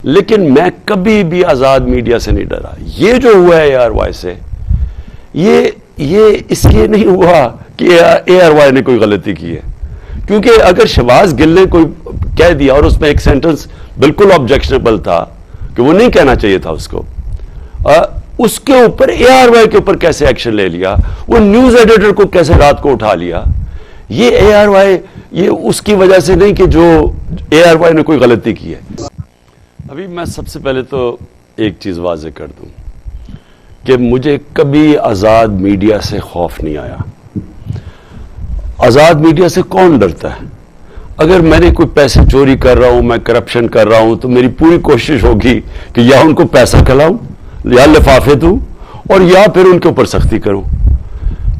لیکن میں کبھی بھی آزاد میڈیا سے نہیں ڈرا. یہ جو ہوا ہے ARY سے, یہ اس لیے نہیں ہوا کہ ARY نے کوئی غلطی کی ہے, کیونکہ اگر شہباز گل نے کوئی کہہ دیا اور اس میں ایک سینٹنس بالکل آبجیکشنبل تھا کہ وہ نہیں کہنا چاہیے تھا اس کے اوپر ARY کے اوپر کیسے ایکشن لے لیا, وہ نیوز ایڈیٹر کو کیسے رات کو اٹھا لیا. یہ ARY یہ اس کی وجہ سے نہیں کہ جو ARY نے کوئی غلطی کی ہے. ابھی میں سب سے پہلے تو ایک چیز واضح کر دوں کہ مجھے کبھی آزاد میڈیا سے خوف نہیں آیا. آزاد میڈیا سے کون ڈرتا ہے؟ اگر میں نے کوئی پیسے چوری کر رہا ہوں, میں کرپشن کر رہا ہوں, تو میری پوری کوشش ہوگی کہ یا ان کو پیسہ کھلاؤں یا لفافے دوں اور یا پھر ان کے اوپر سختی کروں.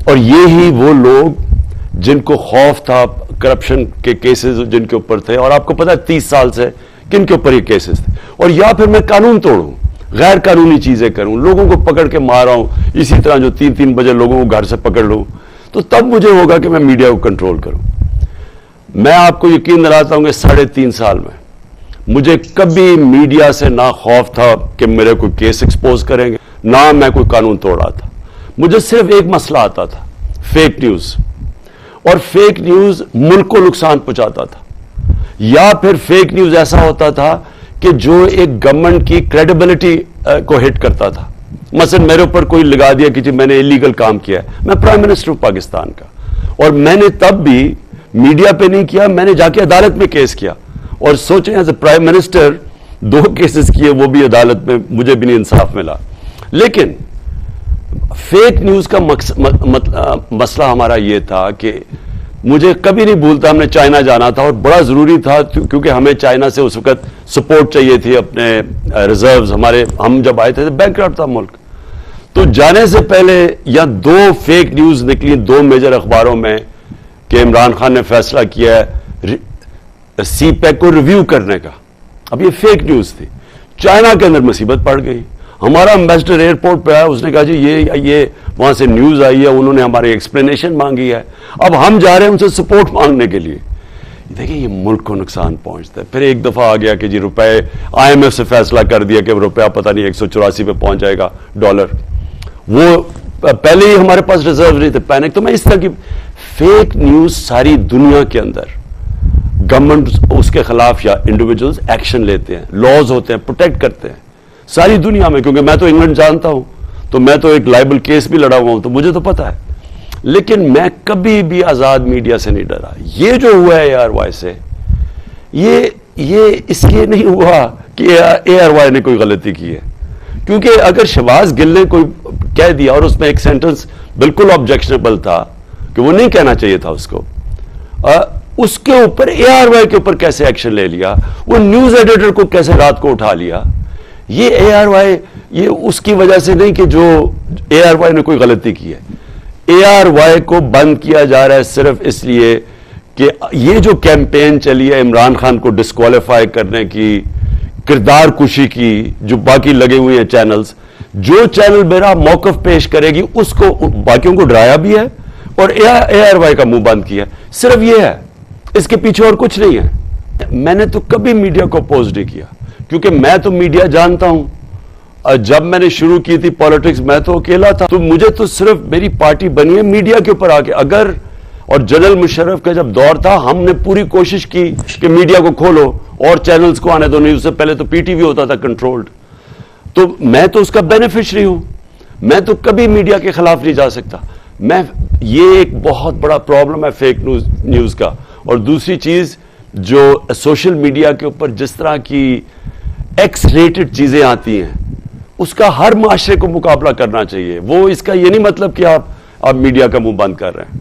اور یہی وہ لوگ جن کو خوف تھا کرپشن کے کیسز جن کے اوپر تھے, اور آپ کو پتا ہے 30 سال سے کن کے اوپر یہ کیسز تھے, اور یا پھر میں قانون توڑوں, غیر قانونی چیزیں کروں, لوگوں کو پکڑ کے مار رہا ہوں اسی طرح جو 3 بجے لوگوں کو گھر سے پکڑ لوں, تو تب مجھے ہوگا کہ میں میڈیا کو کنٹرول کروں. میں آپ کو یقین دلاتا ہوں کہ 3.5 سال میں مجھے کبھی میڈیا سے نہ خوف تھا کہ میرے کوئی کیس ایکسپوز کریں گے, نہ میں کوئی قانون توڑ رہا تھا. مجھے صرف ایک مسئلہ آتا تھا, فیک نیوز. اور فیک نیوز ملک کو نقصان پہنچاتا تھا, یا پھر فیک نیوز ایسا ہوتا تھا کہ جو ایک گورنمنٹ کی کریڈیبلٹی کو ہٹ کرتا تھا. مثلا میرے اوپر کوئی لگا دیا کہ جی میں نے ایلیگل کام کیا ہے, میں پرائم منسٹر ہوں پاکستان کا, اور میں نے تب بھی میڈیا پہ نہیں کیا, میں نے جا کے عدالت میں کیس کیا. اور سوچیں as a prime minister 2 cases کیے, وہ بھی عدالت میں, مجھے بھی نہیں انصاف ملا. لیکن فیک نیوز کا مسئلہ ہمارا یہ تھا کہ مجھے کبھی نہیں بھولتا, ہم نے چائنا جانا تھا اور بڑا ضروری تھا کیونکہ ہمیں چائنا سے اس وقت سپورٹ چاہیے تھی, اپنے ریزروز ہمارے, ہم جب آئے تھے بینکرپٹ تھا ملک. تو جانے سے پہلے یا 2 فیک نیوز نکلی 2 میجر اخباروں میں کہ عمران خان نے فیصلہ کیا ہے سی پیک کو ریویو کرنے کا. اب یہ فیک نیوز تھی. چائنا کے اندر مصیبت پڑ گئی. ہمارا امبیسڈر ایئرپورٹ پہ آیا, اس نے کہا جی یہ وہاں سے نیوز آئی ہے, انہوں نے ہماری ایکسپلینیشن مانگی ہے, اب ہم جا رہے ہیں ان سے سپورٹ مانگنے کے لیے. دیکھیں یہ ملک کو نقصان پہنچتا ہے. پھر ایک دفعہ آ گیا کہ جی روپے, IMF سے فیصلہ کر دیا کہ روپیہ پتہ نہیں 184 پہ پہنچ جائے گا ڈالر. وہ پہلے ہی ہمارے پاس ریزرو نہیں تھے, پینک. تو میں اس طرح کی فیک نیوز ساری دنیا کے اندر گورنمنٹ اس کے خلاف یا انڈیویجولز ایکشن لیتے ہیں, لاز ہوتے ہیں, پروٹیکٹ کرتے ہیں ساری دنیا میں. کیونکہ میں تو انگلینڈ جانتا ہوں, تو میں تو ایک لائبل کیس بھی لڑا ہوا ہوں, تو مجھے تو پتا ہے. لیکن میں کبھی بھی آزاد میڈیا سے نہیں ڈرا. یہ جو ہوا ہے ARY سے, یہ اس لیے نہیں ہوا کہ ARY نے کوئی غلطی کی ہے, کیونکہ اگر شہباز گل نے کوئی کہہ دیا اور اس میں ایک سینٹنس بالکل آبجیکشنبل تھا کہ وہ نہیں کہنا چاہیے تھا اس کے اوپر ARY کے اوپر کیسے ایکشن لے لیا, وہ نیوز ایڈیٹر کو کیسے رات کو اٹھا لیا. یہ ARY یہ اس کی وجہ سے نہیں کہ جو ARY نے کوئی غلطی کی ہے. ARY کو بند کیا جا رہا ہے صرف اس لیے کہ یہ جو کیمپین چلی ہے عمران خان کو ڈسکوالیفائی کرنے کی, کردار کشی کی, جو باقی لگے ہوئے ہیں چینلز, جو چینل میرا موقف پیش کرے گی اس کو باقیوں کو ڈرایا بھی ہے اور ARY کا منہ بند کیا. صرف یہ ہے, اس کے پیچھے اور کچھ نہیں ہے. میں نے تو کبھی میڈیا کو اپوز نہیں کیا, کیونکہ میں تو میڈیا جانتا ہوں. جب میں نے شروع کی تھی پالیٹکس میں تو اکیلا تھا, تو مجھے تو صرف میری پارٹی بنی ہے میڈیا کے اوپر آ کے. اگر اور جنرل مشرف کا جب دور تھا, ہم نے پوری کوشش کی کہ میڈیا کو کھولو اور چینلز کو آنے دو. نہیں, اس سے پہلے تو PTV ہوتا تھا کنٹرولڈ, تو میں تو اس کا بینیفیشری ہوں. میں تو کبھی میڈیا کے خلاف نہیں جا سکتا. یہ ایک بہت بڑا پرابلم ہے فیک نیوز کا. اور دوسری چیز جو سوشل میڈیا کے اوپر جس طرح کی ایکس ریٹڈ چیزیں آتی ہیں, اس کا ہر معاشرے کو مقابلہ کرنا چاہیے. وہ اس کا یہ نہیں مطلب کہ آپ میڈیا کا منہ بند کر رہے ہیں.